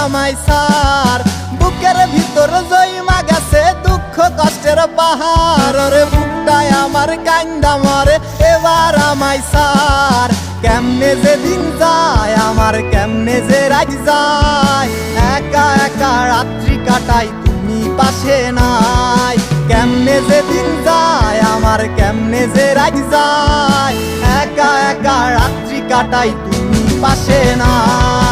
আমায় সার। বুকের ভিতর জইমা গেছে দুঃখ কষ্টের পাহাড়, ওরে বুকটায় আমার কান্দা মরে এবার আমায় সার। কেমনে যে দিন যায় আমার, কেমনে যে রাত যায়, একা একা রাত্রি কাটাই তুমি পাশে নাই। কেমনে যে দিন যায় আমার, কেমনে যে রাত যায়, একা একা রাত্রি কাটাই তুমি পাশে নাই।